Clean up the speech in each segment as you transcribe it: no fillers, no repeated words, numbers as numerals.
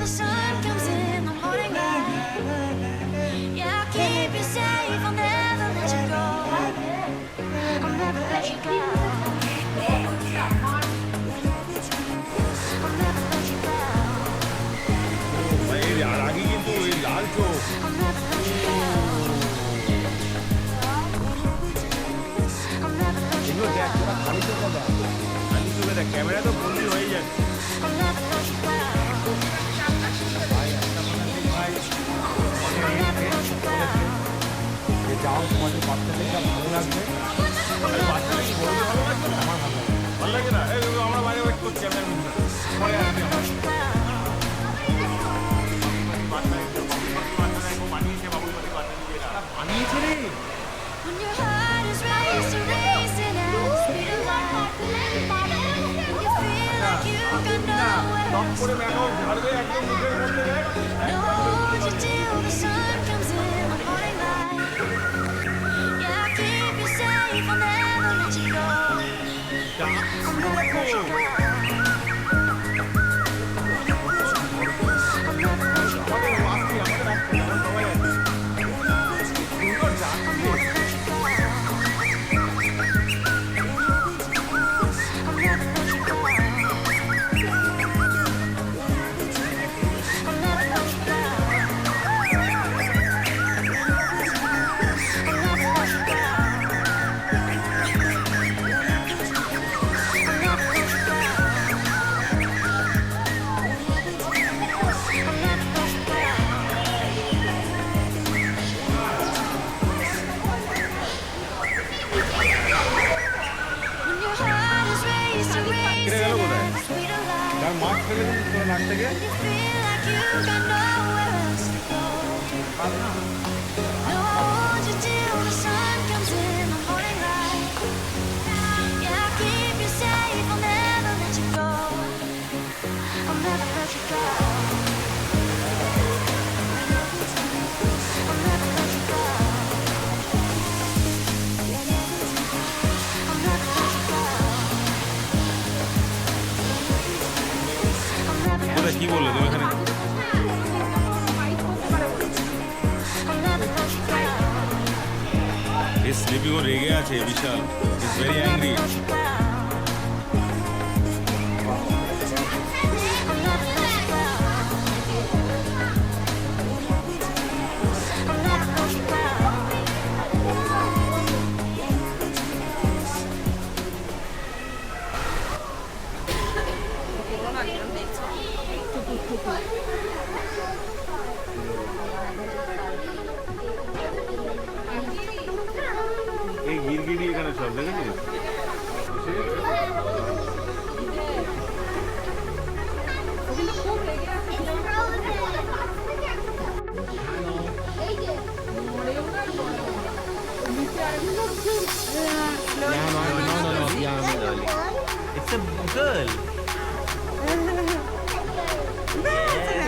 the sun comes in the morning light. Yeah, I'll keep you safe, I'll never let you go. I'll never let you go. I'll never let you go. এই আগে কিন্তু এই লাল চোখ I'll never let you go. I'll never let you এগুলো go. দেখ তোরা খালি চোখে দেখ খালি চোখে দেখ ক্যামেরা তো বন্দি হয়ে যাচ্ছে I'll never let you go. ভাই একটা মনে নেই ভাই I'll never let you go. যে যাও তোমাদের বাচ্চাদের যা ভালো লাগবে বাচ্চাদের কি বলতে ভালো লাগবে না আমার ভালো লাগে না এই আমরা বাইরে ওয়েট করছি আমি পরে আসছি বানিয়েছে রে When your heart is racing, racing at the speed of light, you feel like you got nowhere top else করে to দেখো ঝাড়বে একদম মুখের মধ্যে দেখ go. Hold you till the sun comes in the morning light. Yeah, I'll keep you safe, I'll never let you go. I'll never let you go. I'll never let you go. তার মাছ ফেলে দিন তোরা নাক থেকে কি বললো তুমি এখানে এই স্লিপিং রেগে আছে বিশাল ইজ ভেরি অ্যাংরি এই গিরগিরি এখানে সব দেখেছিস It's a girl.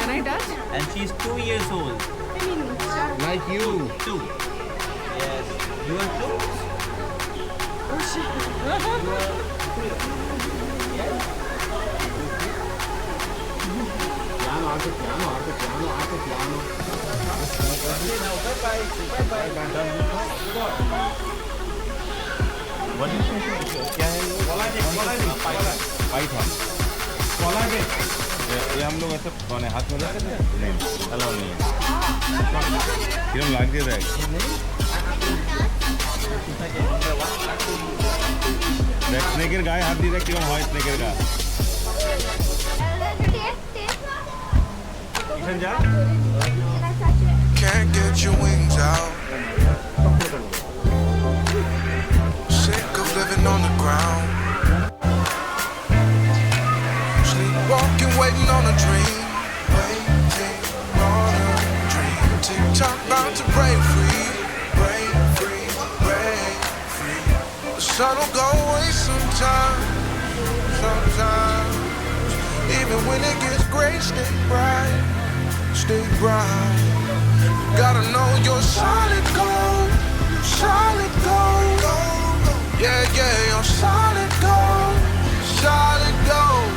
Can I touch? And she's 2 years old. like you 2. Yes. You are 2? Oh shit. What is it? क्या है ये? पाइथन ये हम लोग ऐसे बने हाथ में रखते हैं नहीं अलाउ नहीं है किरम लाग दे रहा है देख स्नेकर गाय हाथ दी देख किरम হয় स्नेकर का इधर जा Can't get your wings out. Sick of living on the ground. Sleepwalking, waiting on a dream. Waiting on a dream. TikTok bound to break free. Break free, break free. The sun will go away sometime. Sometimes. Even when it gets gray, stay bright. Stay bright. Gotta know you're solid gold, solid gold. Yeah, yeah, you're solid gold, solid gold.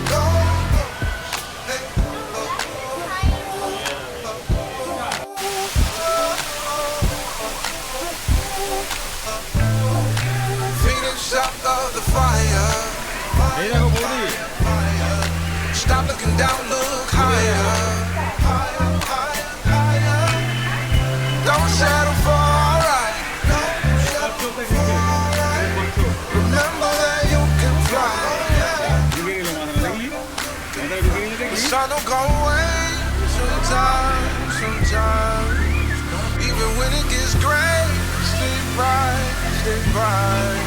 sun will go away sometimes, sometimes. Even when it gets gray, stay bright, stay bright.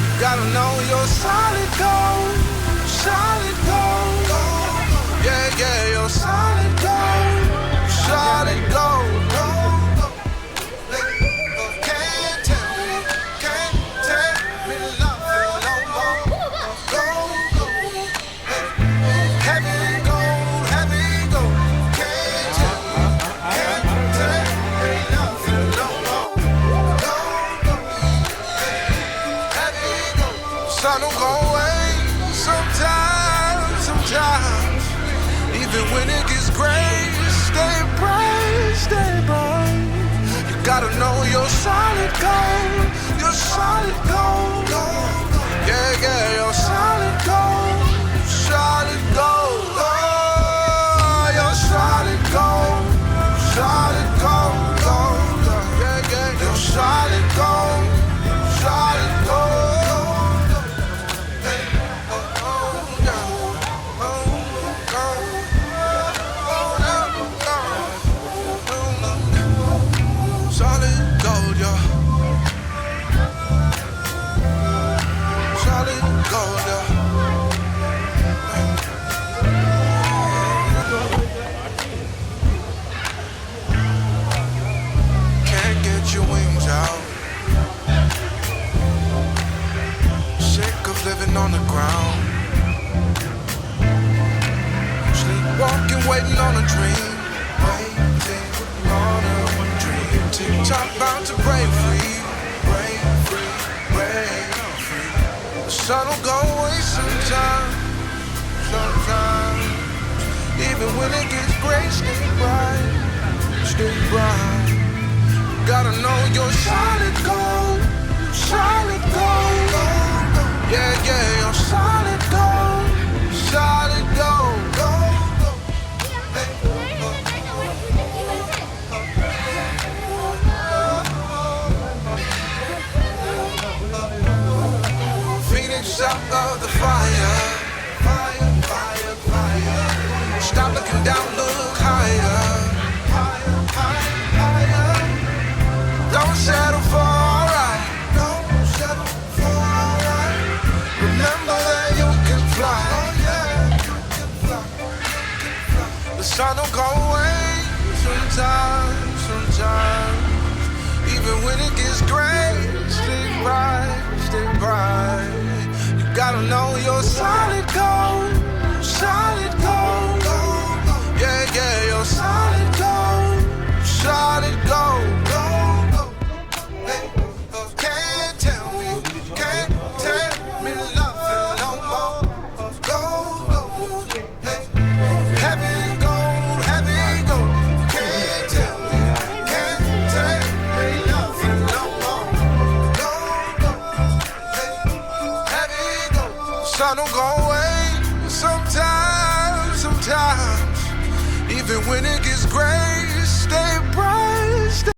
You gotta know you're solid gold, solid gold. Yeah, yeah, you're solid gold, solid gold. Can't tell me nothing no more. Gold. Heavy gold. Can't tell me nothing no more. Heavy gold. Sun will go away sometimes, sometimes. Even when it gets gray, stay bright, stay bright. You gotta know you're solid gold, you're solid gold. Yeah, yeah, you're solid gold, solid gold. Oh, you're solid gold, solid gold, gold. Yeah, yeah, you're solid gold, solid gold. Hey, oh, yeah. Oh, solid gold, yeah. Solid gold, yeah. Can't get your wings out. Sick of living on the ground. Sleepwalking, waiting on a dream. Waiting on a dream. TikTok bound to break free. Break free, break free. The sun will go away sometime, sometime. Even when it gets gray, stay bright, stay bright. You gotta know you're solid gold, solid gold. Yeah, yeah, you're solid gold, solid gold. Phoenix out of the fire, fire, fire, fire. Stop looking down, look higher, higher, higher, higher. Don't settle for alright, don't settle for alright. Remember that you can fly, yeah, you can fly, you can fly. The sun will go away sometimes, sometimes. Even when it gets gray, stay bright, stay bright. You gotta know you're solid gold, solid gold. Yeah, yeah, you're solid gold, solid gold. Can't tell me nothing no more. Gold, heavy gold, heavy gold. Can't tell me nothing no more. Heavy gold. Sun will go away sometimes, sometimes. Even when it gets gray, stay bright.